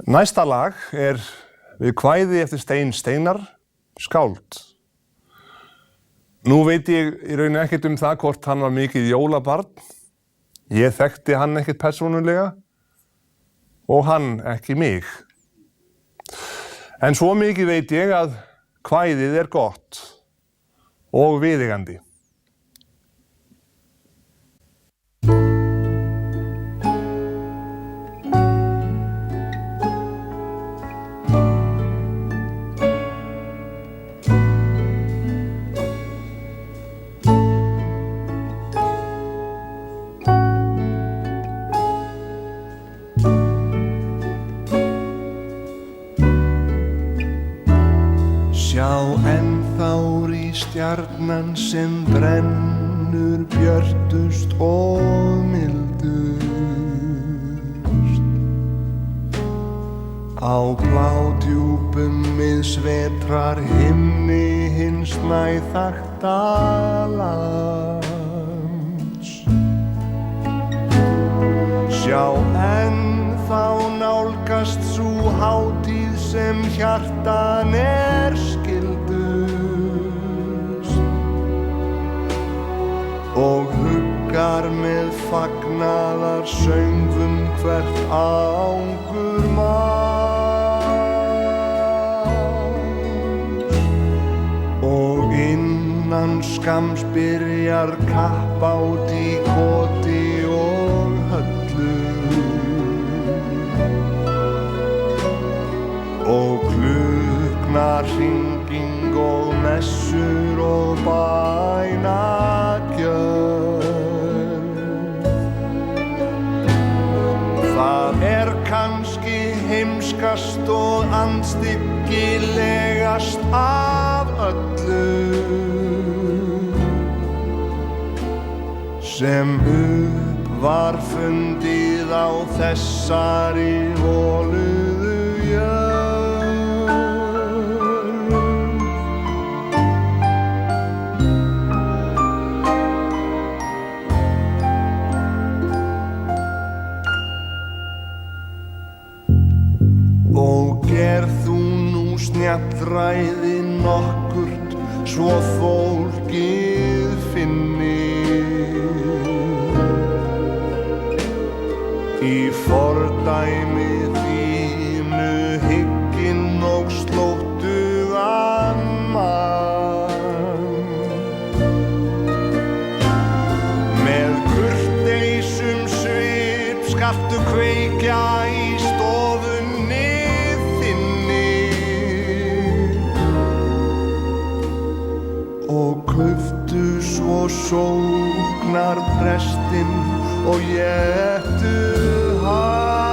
Næsta lag við kvæði eftir Stein Steinar, Skáld. Nú veit ég í rauninni ekkert það hvort hann var mikið jólabarn. Ég þekkti hann ekkert persónulega og hann ekki mig. En svo mikið veit ég að kvæðið gott og viðeigandi. Stjarnan sem brennur björtust og mildust á bládjúpum miðsvetrar himni hins næþakta lands. Sjá ennþá nálgast sú hátíð sem hjartan skildu og huggar með fagnaðar söngvum hvert ángur manns. Og innan skamms byrjar kappát í koti og höllu og klukknahringing og messur og bænagjöf. Það kannski heimskast og andstyggilegast af öllu sem upp var fundið á þessari holuðu Snjallræði nokkurt svo fólkið finni í fordæmi þínu hygginn og slóttugan mann. Með kurteisum svip skaltu kveikja í stofunni og kauptu svo sóknarprestinn og éttu hann.